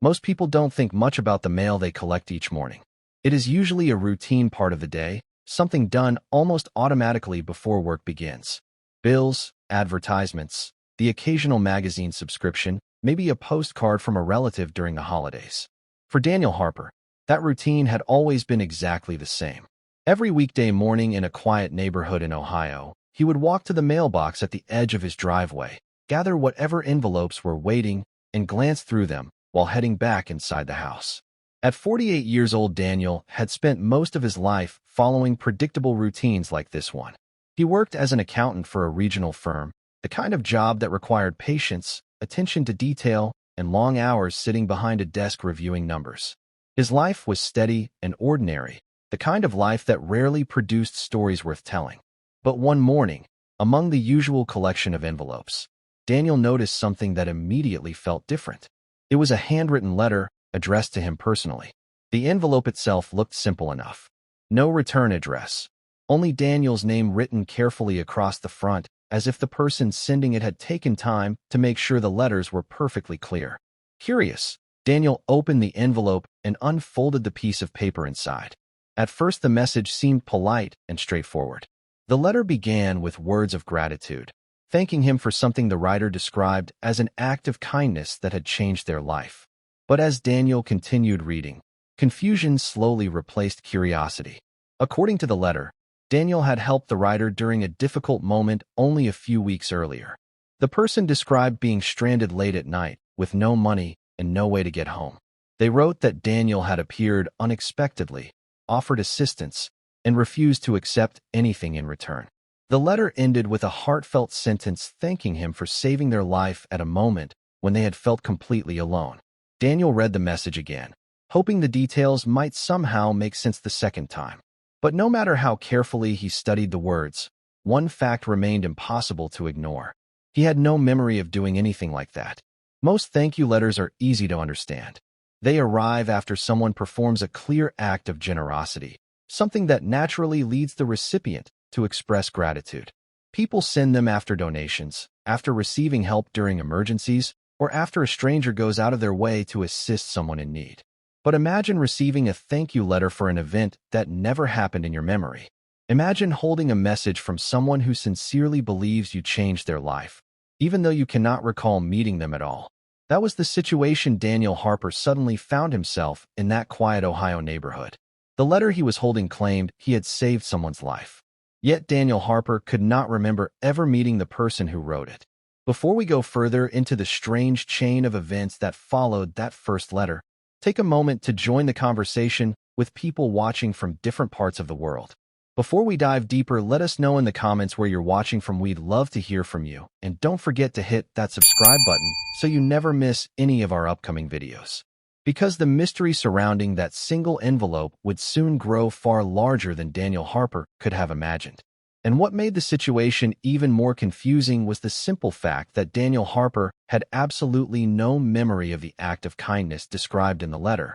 Most people don't think much about the mail they collect each morning. It is usually a routine part of the day, something done almost automatically before work begins. Bills, advertisements, the occasional magazine subscription, maybe a postcard from a relative during the holidays. For Daniel Harper, that routine had always been exactly the same. Every weekday morning in a quiet neighborhood in Ohio, he would walk to the mailbox at the edge of his driveway, gather whatever envelopes were waiting, and glance through them while heading back inside the house. At 48 years old, Daniel had spent most of his life following predictable routines like this one. He worked as an accountant for a regional firm, the kind of job that required patience, attention to detail, and long hours sitting behind a desk reviewing numbers. His life was steady and ordinary, the kind of life that rarely produced stories worth telling. But one morning, among the usual collection of envelopes, Daniel noticed something that immediately felt different. It was a handwritten letter addressed to him personally. The envelope itself looked simple enough. No return address, only Daniel's name written carefully across the front, as if the person sending it had taken time to make sure the letters were perfectly clear. Curious, Daniel opened the envelope and unfolded the piece of paper inside. At first, the message seemed polite and straightforward. The letter began with words of gratitude, thanking him for something the writer described as an act of kindness that had changed their life. But as Daniel continued reading, confusion slowly replaced curiosity. According to the letter, Daniel had helped the writer during a difficult moment only a few weeks earlier. The person described being stranded late at night, with no money and no way to get home. They wrote that Daniel had appeared unexpectedly, offered assistance, and refused to accept anything in return. The letter ended with a heartfelt sentence thanking him for saving their life at a moment when they had felt completely alone. Daniel read the message again, hoping the details might somehow make sense the second time. But no matter how carefully he studied the words, one fact remained impossible to ignore. He had no memory of doing anything like that. Most thank you letters are easy to understand. They arrive after someone performs a clear act of generosity, something that naturally leads the recipient to express gratitude. People send them after donations, after receiving help during emergencies, or after a stranger goes out of their way to assist someone in need. But imagine receiving a thank you letter for an event that never happened in your memory. Imagine holding a message from someone who sincerely believes you changed their life, even though you cannot recall meeting them at all. That was the situation Daniel Harper suddenly found himself in that quiet Ohio neighborhood. The letter he was holding claimed he had saved someone's life. Yet Daniel Harper could not remember ever meeting the person who wrote it. Before we go further into the strange chain of events that followed that first letter, take a moment to join the conversation with people watching from different parts of the world. Before we dive deeper, let us know in the comments where you're watching from. We'd love to hear from you. And don't forget to hit that subscribe button so you never miss any of our upcoming videos. Because the mystery surrounding that single envelope would soon grow far larger than Daniel Harper could have imagined. And what made the situation even more confusing was the simple fact that Daniel Harper had absolutely no memory of the act of kindness described in the letter.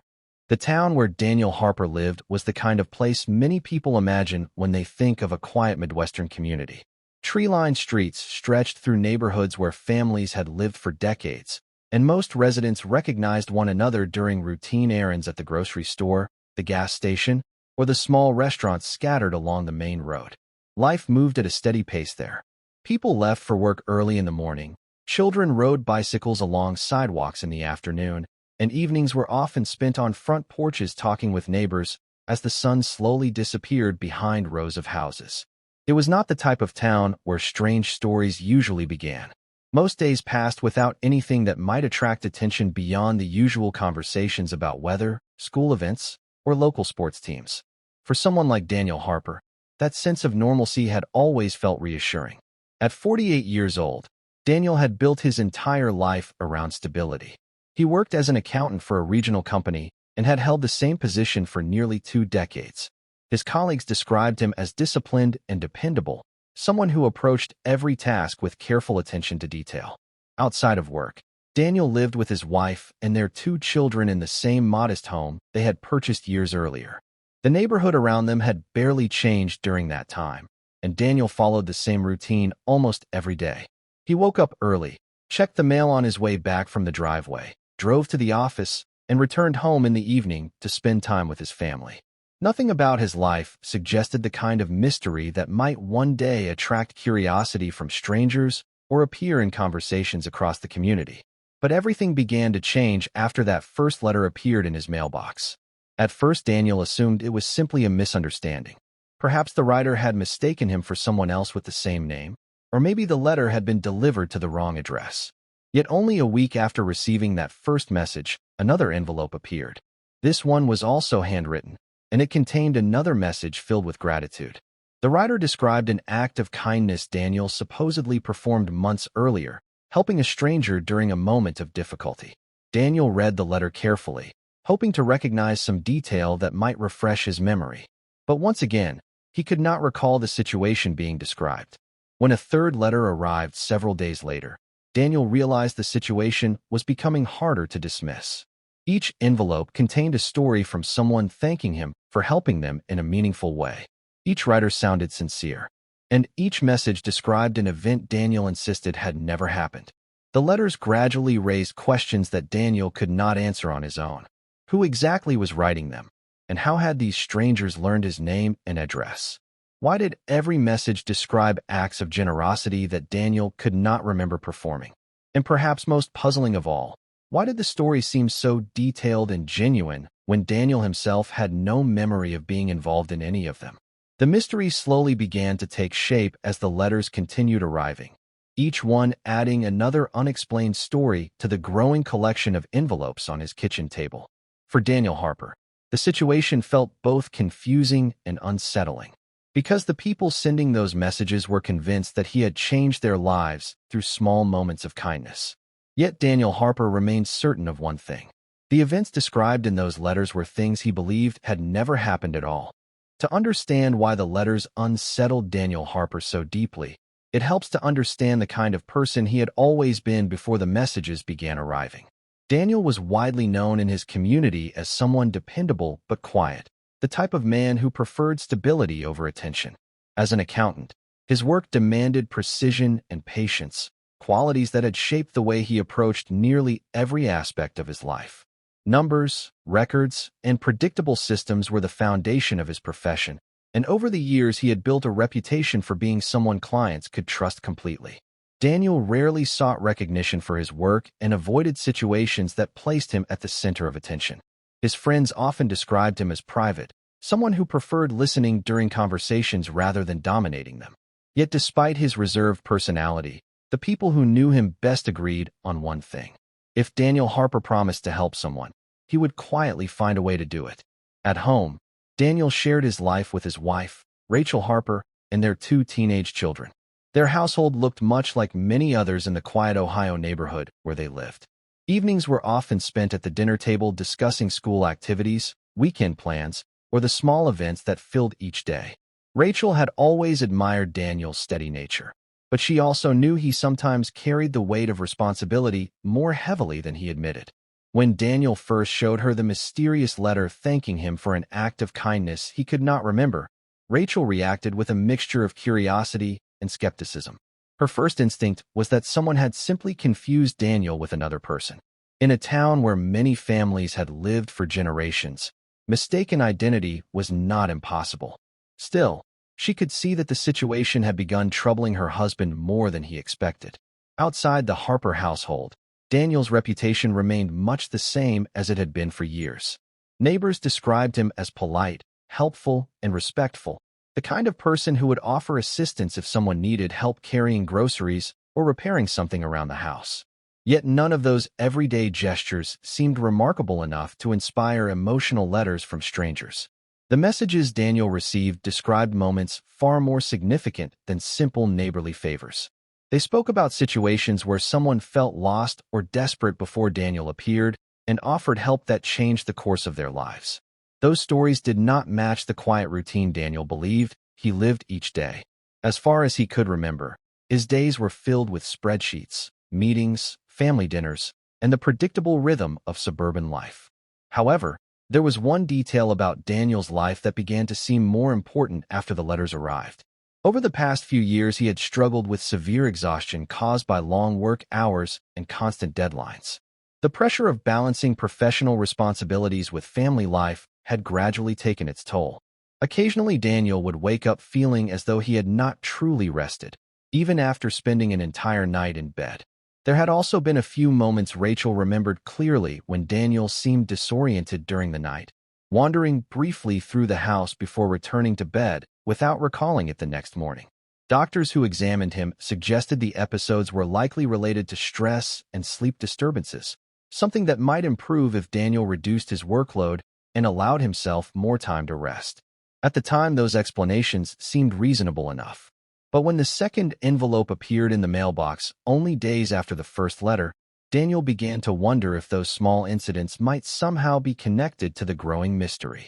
The town where Daniel Harper lived was the kind of place many people imagine when they think of a quiet Midwestern community. Tree-lined streets stretched through neighborhoods where families had lived for decades, and most residents recognized one another during routine errands at the grocery store, the gas station, or the small restaurants scattered along the main road. Life moved at a steady pace there. People left for work early in the morning, children rode bicycles along sidewalks in the afternoon, and evenings were often spent on front porches talking with neighbors as the sun slowly disappeared behind rows of houses. It was not the type of town where strange stories usually began. Most days passed without anything that might attract attention beyond the usual conversations about weather, school events, or local sports teams. For someone like Daniel Harper, that sense of normalcy had always felt reassuring. At 48 years old, Daniel had built his entire life around stability. He worked as an accountant for a regional company and had held the same position for nearly 2 decades. His colleagues described him as disciplined and dependable, someone who approached every task with careful attention to detail. Outside of work, Daniel lived with his wife and their 2 children in the same modest home they had purchased years earlier. The neighborhood around them had barely changed during that time, and Daniel followed the same routine almost every day. He woke up early, checked the mail on his way back from the driveway, drove to the office, and returned home in the evening to spend time with his family. Nothing about his life suggested the kind of mystery that might one day attract curiosity from strangers or appear in conversations across the community. But everything began to change after that first letter appeared in his mailbox. At first, Daniel assumed it was simply a misunderstanding. Perhaps the writer had mistaken him for someone else with the same name, or maybe the letter had been delivered to the wrong address. Yet only a week after receiving that first message, another envelope appeared. This one was also handwritten, and it contained another message filled with gratitude. The writer described an act of kindness Daniel supposedly performed months earlier, helping a stranger during a moment of difficulty. Daniel read the letter carefully, hoping to recognize some detail that might refresh his memory. But once again, he could not recall the situation being described. When a third letter arrived several days later, Daniel realized the situation was becoming harder to dismiss. Each envelope contained a story from someone thanking him for helping them in a meaningful way. Each writer sounded sincere, and each message described an event Daniel insisted had never happened. The letters gradually raised questions that Daniel could not answer on his own. Who exactly was writing them? And how had these strangers learned his name and address? Why did every message describe acts of generosity that Daniel could not remember performing? And perhaps most puzzling of all, why did the story seem so detailed and genuine when Daniel himself had no memory of being involved in any of them? The mystery slowly began to take shape as the letters continued arriving, each one adding another unexplained story to the growing collection of envelopes on his kitchen table. For Daniel Harper, the situation felt both confusing and unsettling, because the people sending those messages were convinced that he had changed their lives through small moments of kindness. Yet Daniel Harper remained certain of one thing. The events described in those letters were things he believed had never happened at all. To understand why the letters unsettled Daniel Harper so deeply, it helps to understand the kind of person he had always been before the messages began arriving. Daniel was widely known in his community as someone dependable but quiet, the type of man who preferred stability over attention. As an accountant, his work demanded precision and patience, qualities that had shaped the way he approached nearly every aspect of his life. Numbers, records, and predictable systems were the foundation of his profession, and over the years he had built a reputation for being someone clients could trust completely. Daniel rarely sought recognition for his work and avoided situations that placed him at the center of attention. His friends often described him as private, someone who preferred listening during conversations rather than dominating them. Yet despite his reserved personality, the people who knew him best agreed on one thing. If Daniel Harper promised to help someone, he would quietly find a way to do it. At home, Daniel shared his life with his wife, Rachel Harper, and their 2 teenage children. Their household looked much like many others in the quiet Ohio neighborhood where they lived. Evenings were often spent at the dinner table discussing school activities, weekend plans, or the small events that filled each day. Rachel had always admired Daniel's steady nature, but she also knew he sometimes carried the weight of responsibility more heavily than he admitted. When Daniel first showed her the mysterious letter thanking him for an act of kindness he could not remember, Rachel reacted with a mixture of curiosity and skepticism. Her first instinct was that someone had simply confused Daniel with another person. In a town where many families had lived for generations, mistaken identity was not impossible. Still, she could see that the situation had begun troubling her husband more than he expected. Outside the Harper household, Daniel's reputation remained much the same as it had been for years. Neighbors described him as polite, helpful, and respectful, the kind of person who would offer assistance if someone needed help carrying groceries or repairing something around the house. Yet none of those everyday gestures seemed remarkable enough to inspire emotional letters from strangers. The messages Daniel received described moments far more significant than simple neighborly favors. They spoke about situations where someone felt lost or desperate before Daniel appeared and offered help that changed the course of their lives. Those stories did not match the quiet routine Daniel believed he lived each day. As far as he could remember, his days were filled with spreadsheets, meetings, family dinners, and the predictable rhythm of suburban life. However, there was one detail about Daniel's life that began to seem more important after the letters arrived. Over the past few years, he had struggled with severe exhaustion caused by long work hours and constant deadlines. The pressure of balancing professional responsibilities with family life had gradually taken its toll. Occasionally, Daniel would wake up feeling as though he had not truly rested, even after spending an entire night in bed. There had also been a few moments Rachel remembered clearly when Daniel seemed disoriented during the night, wandering briefly through the house before returning to bed without recalling it the next morning. Doctors who examined him suggested the episodes were likely related to stress and sleep disturbances, something that might improve if Daniel reduced his workload and allowed himself more time to rest. At the time, those explanations seemed reasonable enough. But when the second envelope appeared in the mailbox, only days after the first letter, Daniel began to wonder if those small incidents might somehow be connected to the growing mystery.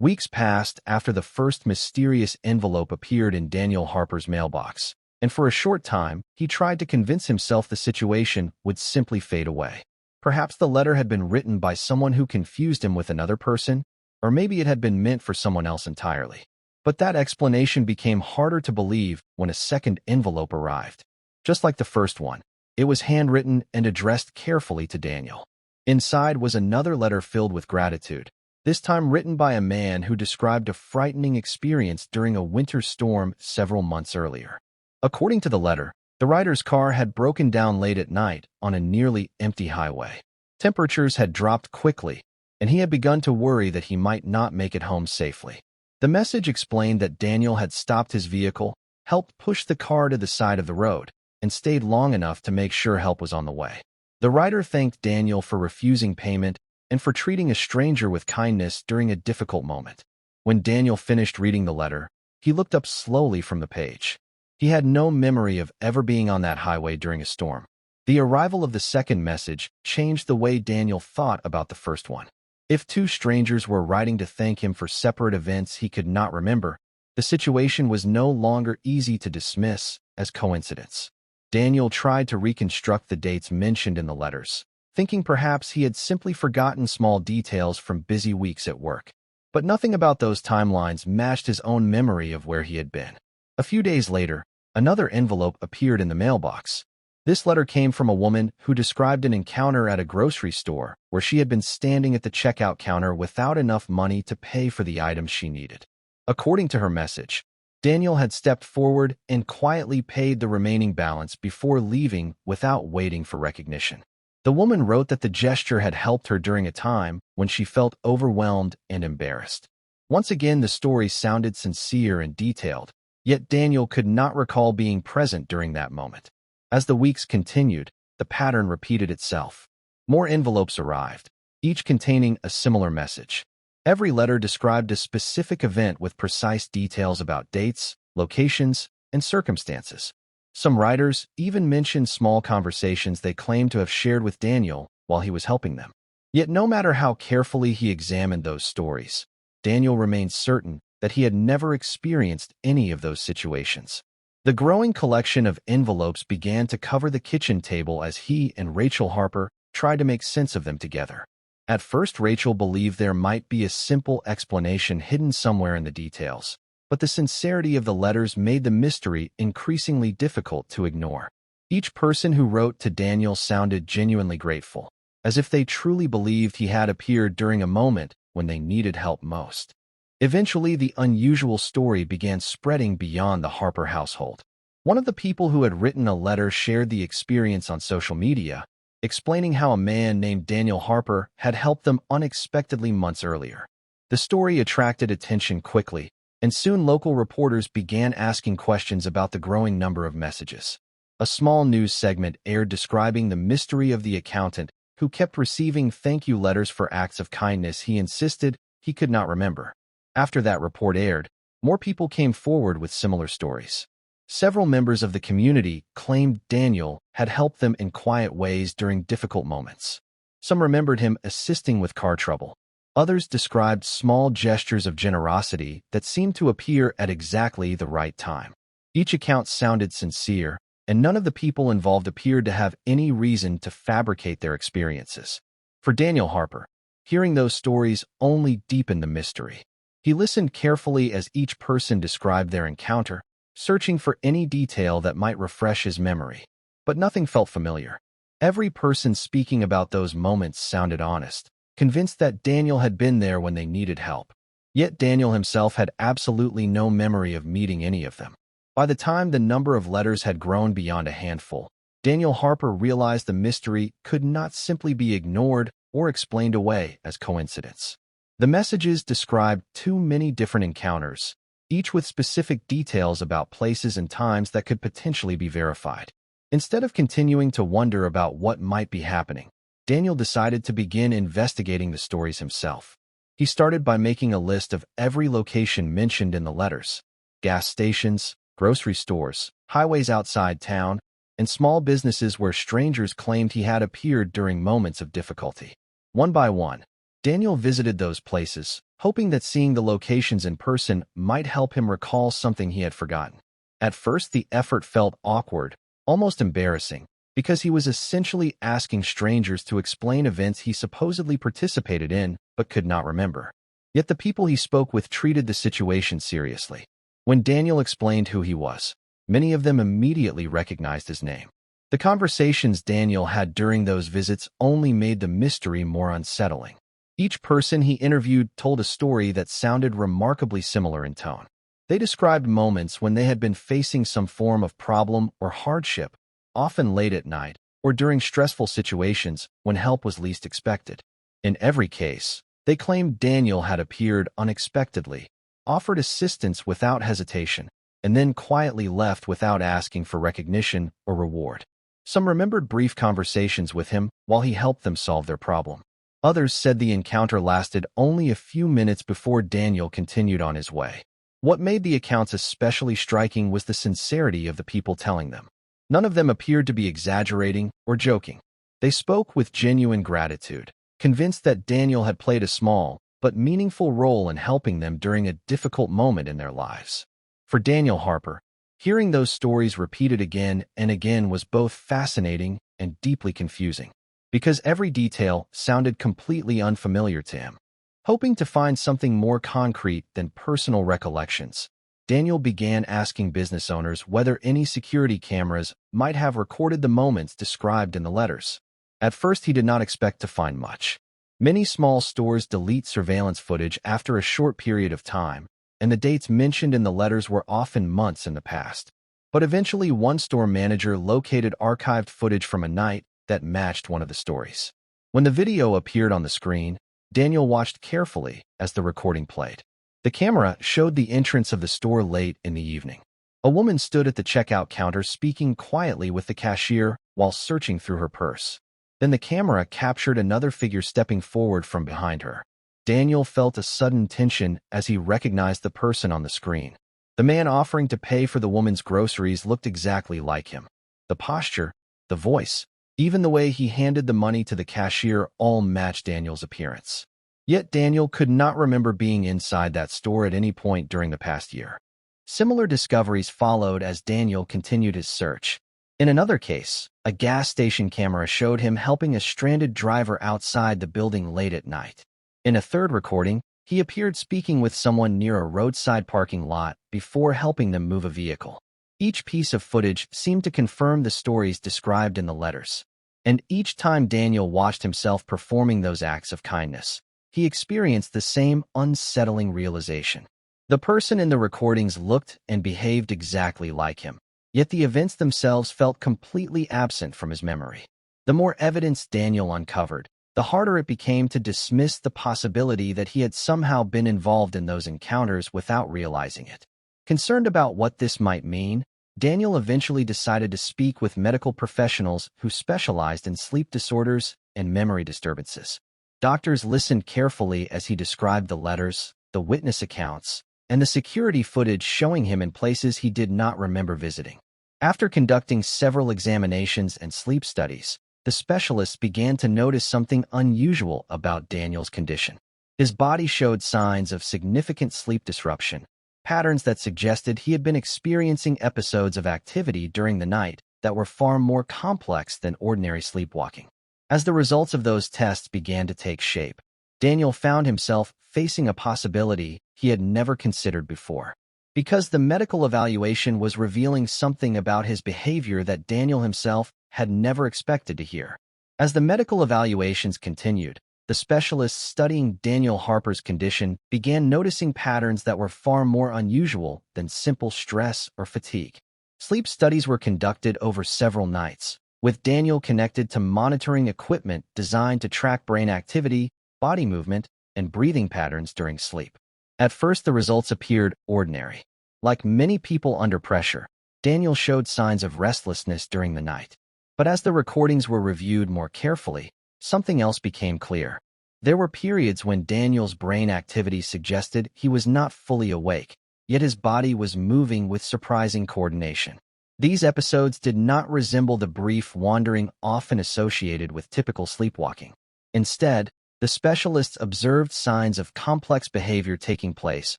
Weeks passed after the first mysterious envelope appeared in Daniel Harper's mailbox, and for a short time, he tried to convince himself the situation would simply fade away. Perhaps the letter had been written by someone who confused him with another person, or maybe it had been meant for someone else entirely. But that explanation became harder to believe when a second envelope arrived. Just like the first one, it was handwritten and addressed carefully to Daniel. Inside was another letter filled with gratitude, this time written by a man who described a frightening experience during a winter storm several months earlier. According to the letter, the writer's car had broken down late at night on a nearly empty highway. Temperatures had dropped quickly, and he had begun to worry that he might not make it home safely. The message explained that Daniel had stopped his vehicle, helped push the car to the side of the road, and stayed long enough to make sure help was on the way. The writer thanked Daniel for refusing payment and for treating a stranger with kindness during a difficult moment. When Daniel finished reading the letter, he looked up slowly from the page. He had no memory of ever being on that highway during a storm. The arrival of the second message changed the way Daniel thought about the first one. If two strangers were writing to thank him for separate events he could not remember, the situation was no longer easy to dismiss as coincidence. Daniel tried to reconstruct the dates mentioned in the letters, thinking perhaps he had simply forgotten small details from busy weeks at work. But nothing about those timelines matched his own memory of where he had been. A few days later, another envelope appeared in the mailbox. This letter came from a woman who described an encounter at a grocery store where she had been standing at the checkout counter without enough money to pay for the items she needed. According to her message, Daniel had stepped forward and quietly paid the remaining balance before leaving without waiting for recognition. The woman wrote that the gesture had helped her during a time when she felt overwhelmed and embarrassed. Once again, the story sounded sincere and detailed, yet Daniel could not recall being present during that moment. As the weeks continued, the pattern repeated itself. More envelopes arrived, each containing a similar message. Every letter described a specific event with precise details about dates, locations, and circumstances. Some writers even mentioned small conversations they claimed to have shared with Daniel while he was helping them. Yet no matter how carefully he examined those stories, Daniel remained certain that he had never experienced any of those situations. The growing collection of envelopes began to cover the kitchen table as he and Rachel Harper tried to make sense of them together. At first, Rachel believed there might be a simple explanation hidden somewhere in the details, but the sincerity of the letters made the mystery increasingly difficult to ignore. Each person who wrote to Daniel sounded genuinely grateful, as if they truly believed he had appeared during a moment when they needed help most. Eventually, the unusual story began spreading beyond the Harper household. One of the people who had written a letter shared the experience on social media, explaining how a man named Daniel Harper had helped them unexpectedly months earlier. The story attracted attention quickly, and soon local reporters began asking questions about the growing number of messages. A small news segment aired describing the mystery of the accountant who kept receiving thank you letters for acts of kindness he insisted he could not remember. After that report aired, more people came forward with similar stories. Several members of the community claimed Daniel had helped them in quiet ways during difficult moments. Some remembered him assisting with car trouble. Others described small gestures of generosity that seemed to appear at exactly the right time. Each account sounded sincere, and none of the people involved appeared to have any reason to fabricate their experiences. For Daniel Harper, hearing those stories only deepened the mystery. He listened carefully as each person described their encounter, searching for any detail that might refresh his memory. But nothing felt familiar. Every person speaking about those moments sounded honest, convinced that Daniel had been there when they needed help. Yet Daniel himself had absolutely no memory of meeting any of them. By the time the number of letters had grown beyond a handful, Daniel Harper realized the mystery could not simply be ignored or explained away as coincidence. The messages described too many different encounters, each with specific details about places and times that could potentially be verified. Instead of continuing to wonder about what might be happening, Daniel decided to begin investigating the stories himself. He started by making a list of every location mentioned in the letters: gas stations, grocery stores, highways outside town, and small businesses where strangers claimed he had appeared during moments of difficulty. One by one, Daniel visited those places, hoping that seeing the locations in person might help him recall something he had forgotten. At first, the effort felt awkward, almost embarrassing, because he was essentially asking strangers to explain events he supposedly participated in but could not remember. Yet the people he spoke with treated the situation seriously. When Daniel explained who he was, many of them immediately recognized his name. The conversations Daniel had during those visits only made the mystery more unsettling. Each person he interviewed told a story that sounded remarkably similar in tone. They described moments when they had been facing some form of problem or hardship, often late at night or during stressful situations when help was least expected. In every case, they claimed Daniel had appeared unexpectedly, offered assistance without hesitation, and then quietly left without asking for recognition or reward. Some remembered brief conversations with him while he helped them solve their problem. Others said the encounter lasted only a few minutes before Daniel continued on his way. What made the accounts especially striking was the sincerity of the people telling them. None of them appeared to be exaggerating or joking. They spoke with genuine gratitude, convinced that Daniel had played a small but meaningful role in helping them during a difficult moment in their lives. For Daniel Harper, hearing those stories repeated again and again was both fascinating and deeply confusing, because every detail sounded completely unfamiliar to him. Hoping to find something more concrete than personal recollections, Daniel began asking business owners whether any security cameras might have recorded the moments described in the letters. At first, he did not expect to find much. Many small stores delete surveillance footage after a short period of time, and the dates mentioned in the letters were often months in the past. But eventually, one store manager located archived footage from a night that matched one of the stories. When the video appeared on the screen, Daniel watched carefully as the recording played. The camera showed the entrance of the store late in the evening. A woman stood at the checkout counter speaking quietly with the cashier while searching through her purse. Then the camera captured another figure stepping forward from behind her. Daniel felt a sudden tension as he recognized the person on the screen. The man offering to pay for the woman's groceries looked exactly like him. The posture, the voice, even the way he handed the money to the cashier all matched Daniel's appearance. Yet Daniel could not remember being inside that store at any point during the past year. Similar discoveries followed as Daniel continued his search. In another case, a gas station camera showed him helping a stranded driver outside the building late at night. In a third recording, he appeared speaking with someone near a roadside parking lot before helping them move a vehicle. Each piece of footage seemed to confirm the stories described in the letters. And each time Daniel watched himself performing those acts of kindness, he experienced the same unsettling realization. The person in the recordings looked and behaved exactly like him, yet the events themselves felt completely absent from his memory. The more evidence Daniel uncovered, the harder it became to dismiss the possibility that he had somehow been involved in those encounters without realizing it. Concerned about what this might mean, Daniel eventually decided to speak with medical professionals who specialized in sleep disorders and memory disturbances. Doctors listened carefully as he described the letters, the witness accounts, and the security footage showing him in places he did not remember visiting. After conducting several examinations and sleep studies, the specialists began to notice something unusual about Daniel's condition. His body showed signs of significant sleep disruption, patterns that suggested he had been experiencing episodes of activity during the night that were far more complex than ordinary sleepwalking. As the results of those tests began to take shape, Daniel found himself facing a possibility he had never considered before. Because the medical evaluation was revealing something about his behavior that Daniel himself had never expected to hear. As the medical evaluations continued, the specialists studying Daniel Harper's condition began noticing patterns that were far more unusual than simple stress or fatigue. Sleep studies were conducted over several nights, with Daniel connected to monitoring equipment designed to track brain activity, body movement, and breathing patterns during sleep. At first, the results appeared ordinary. Like many people under pressure, Daniel showed signs of restlessness during the night. But as the recordings were reviewed more carefully, something else became clear. There were periods when Daniel's brain activity suggested he was not fully awake, yet his body was moving with surprising coordination. These episodes did not resemble the brief wandering often associated with typical sleepwalking. Instead, the specialists observed signs of complex behavior taking place,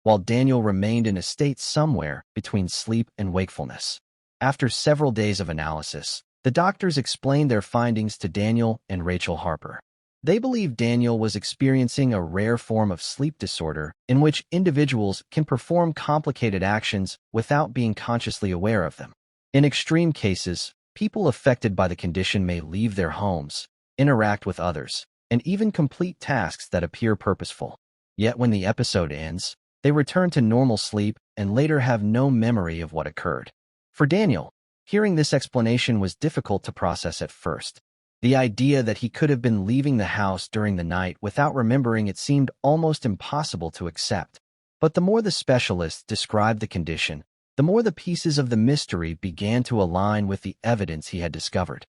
while Daniel remained in a state somewhere between sleep and wakefulness. After several days of analysis, the doctors explained their findings to Daniel and Rachel Harper. They believed Daniel was experiencing a rare form of sleep disorder in which individuals can perform complicated actions without being consciously aware of them. In extreme cases, people affected by the condition may leave their homes, interact with others, and even complete tasks that appear purposeful. Yet when the episode ends, they return to normal sleep and later have no memory of what occurred. For Daniel, hearing this explanation was difficult to process at first. The idea that he could have been leaving the house during the night without remembering it seemed almost impossible to accept. But the more the specialists described the condition, the more the pieces of the mystery began to align with the evidence he had discovered.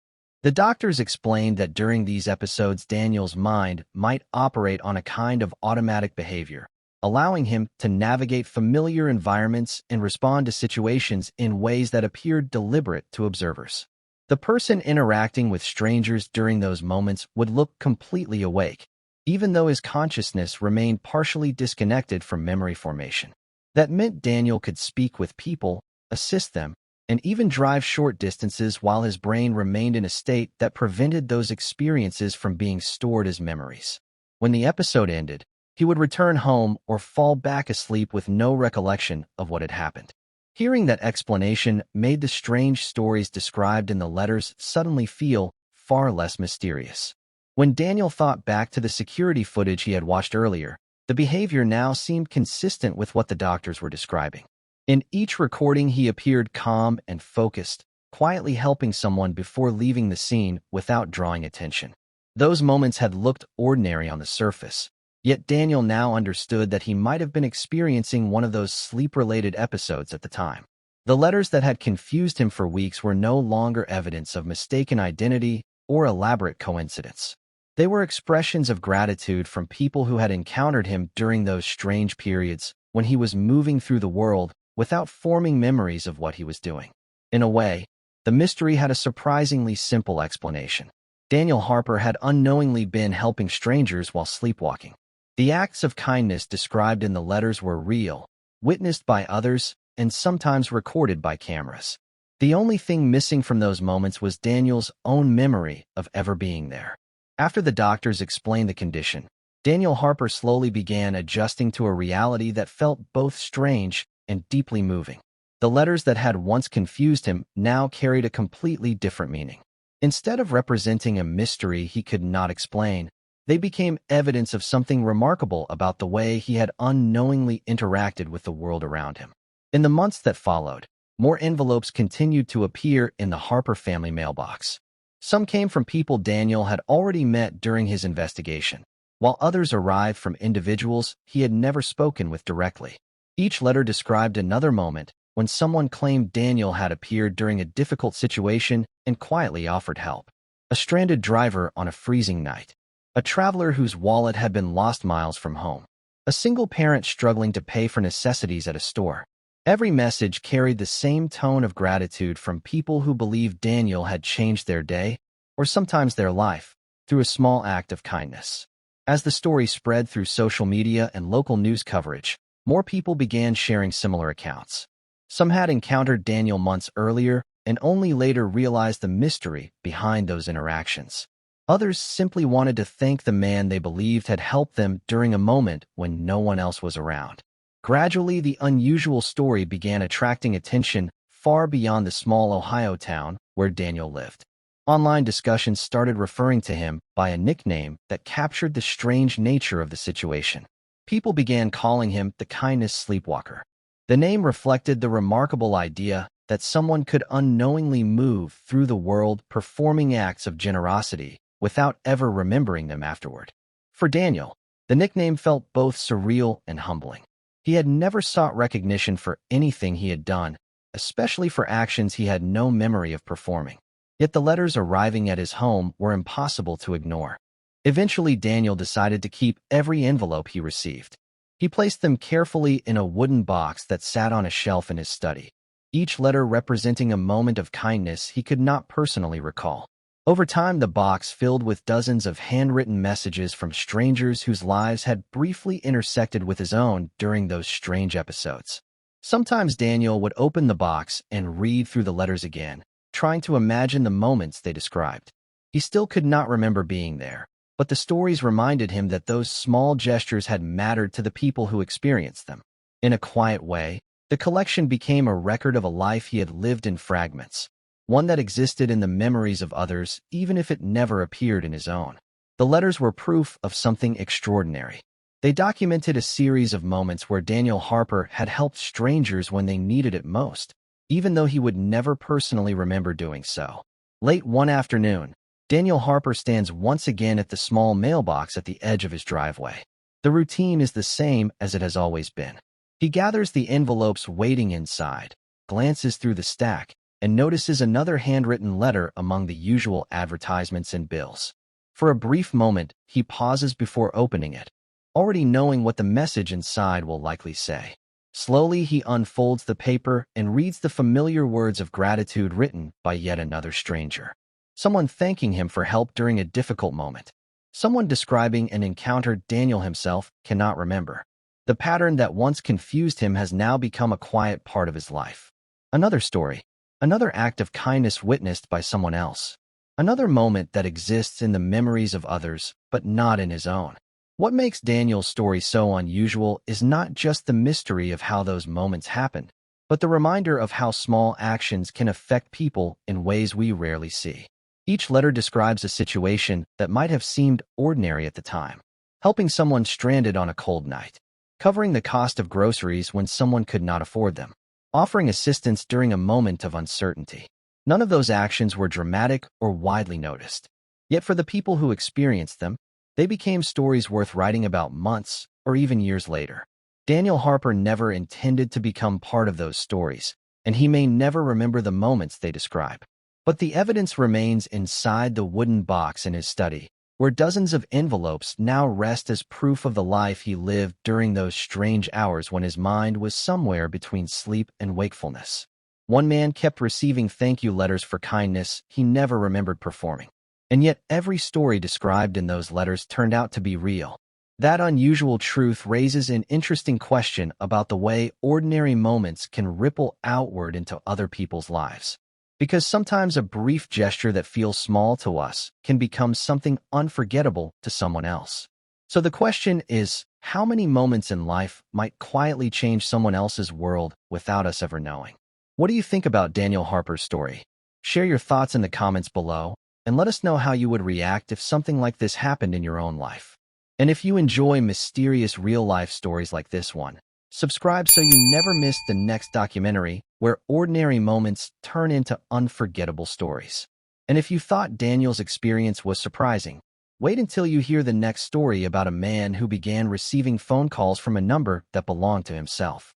The doctors explained that during these episodes, Daniel's mind might operate on a kind of automatic behavior, allowing him to navigate familiar environments and respond to situations in ways that appeared deliberate to observers. The person interacting with strangers during those moments would look completely awake, even though his consciousness remained partially disconnected from memory formation. That meant Daniel could speak with people, assist them, and even drive short distances while his brain remained in a state that prevented those experiences from being stored as memories. When the episode ended, he would return home or fall back asleep with no recollection of what had happened. Hearing that explanation made the strange stories described in the letters suddenly feel far less mysterious. When Daniel thought back to the security footage he had watched earlier, the behavior now seemed consistent with what the doctors were describing. In each recording, he appeared calm and focused, quietly helping someone before leaving the scene without drawing attention. Those moments had looked ordinary on the surface, yet Daniel now understood that he might have been experiencing one of those sleep-related episodes at the time. The letters that had confused him for weeks were no longer evidence of mistaken identity or elaborate coincidence. They were expressions of gratitude from people who had encountered him during those strange periods when he was moving through the world without forming memories of what he was doing. In a way, the mystery had a surprisingly simple explanation. Daniel Harper had unknowingly been helping strangers while sleepwalking. The acts of kindness described in the letters were real, witnessed by others, and sometimes recorded by cameras. The only thing missing from those moments was Daniel's own memory of ever being there. After the doctors explained the condition, Daniel Harper slowly began adjusting to a reality that felt both strange and deeply moving. The letters that had once confused him now carried a completely different meaning. Instead of representing a mystery he could not explain, they became evidence of something remarkable about the way he had unknowingly interacted with the world around him. In the months that followed, more envelopes continued to appear in the Harper family mailbox. Some came from people Daniel had already met during his investigation, while others arrived from individuals he had never spoken with directly. Each letter described another moment when someone claimed Daniel had appeared during a difficult situation and quietly offered help. A stranded driver on a freezing night. A traveler whose wallet had been lost miles from home. A single parent struggling to pay for necessities at a store. Every message carried the same tone of gratitude from people who believed Daniel had changed their day, or sometimes their life, through a small act of kindness. As the story spread through social media and local news coverage, more people began sharing similar accounts. Some had encountered Daniel months earlier and only later realized the mystery behind those interactions. Others simply wanted to thank the man they believed had helped them during a moment when no one else was around. Gradually, the unusual story began attracting attention far beyond the small Ohio town where Daniel lived. Online discussions started referring to him by a nickname that captured the strange nature of the situation. People began calling him the kindness sleepwalker. The name reflected the remarkable idea that someone could unknowingly move through the world performing acts of generosity without ever remembering them afterward. For Daniel, the nickname felt both surreal and humbling. He had never sought recognition for anything he had done, especially for actions he had no memory of performing. Yet the letters arriving at his home were impossible to ignore. Eventually, Daniel decided to keep every envelope he received. He placed them carefully in a wooden box that sat on a shelf in his study, each letter representing a moment of kindness he could not personally recall. Over time, the box filled with dozens of handwritten messages from strangers whose lives had briefly intersected with his own during those strange episodes. Sometimes Daniel would open the box and read through the letters again, trying to imagine the moments they described. He still could not remember being there, but the stories reminded him that those small gestures had mattered to the people who experienced them. In a quiet way, the collection became a record of a life he had lived in fragments, one that existed in the memories of others even if it never appeared in his own. The letters were proof of something extraordinary. They documented a series of moments where Daniel Harper had helped strangers when they needed it most, even though he would never personally remember doing so. Late one afternoon, Daniel Harper stands once again at the small mailbox at the edge of his driveway. The routine is the same as it has always been. He gathers the envelopes waiting inside, glances through the stack, and notices another handwritten letter among the usual advertisements and bills. For a brief moment, he pauses before opening it, already knowing what the message inside will likely say. Slowly, he unfolds the paper and reads the familiar words of gratitude written by yet another stranger. Someone thanking him for help during a difficult moment. Someone describing an encounter Daniel himself cannot remember. The pattern that once confused him has now become a quiet part of his life. Another story. Another act of kindness witnessed by someone else. Another moment that exists in the memories of others, but not in his own. What makes Daniel's story so unusual is not just the mystery of how those moments happened, but the reminder of how small actions can affect people in ways we rarely see. Each letter describes a situation that might have seemed ordinary at the time. Helping someone stranded on a cold night. Covering the cost of groceries when someone could not afford them. Offering assistance during a moment of uncertainty. None of those actions were dramatic or widely noticed. Yet for the people who experienced them, they became stories worth writing about months or even years later. Daniel Harper never intended to become part of those stories, and he may never remember the moments they describe. But the evidence remains inside the wooden box in his study, where dozens of envelopes now rest as proof of the life he lived during those strange hours when his mind was somewhere between sleep and wakefulness. One man kept receiving thank you letters for kindness he never remembered performing. And yet every story described in those letters turned out to be real. That unusual truth raises an interesting question about the way ordinary moments can ripple outward into other people's lives. Because sometimes a brief gesture that feels small to us can become something unforgettable to someone else. So the question is, how many moments in life might quietly change someone else's world without us ever knowing? What do you think about Daniel Harper's story? Share your thoughts in the comments below, and let us know how you would react if something like this happened in your own life. And if you enjoy mysterious real-life stories like this one, subscribe so you never miss the next documentary where ordinary moments turn into unforgettable stories. And if you thought Daniel's experience was surprising, wait until you hear the next story about a man who began receiving phone calls from a number that belonged to himself.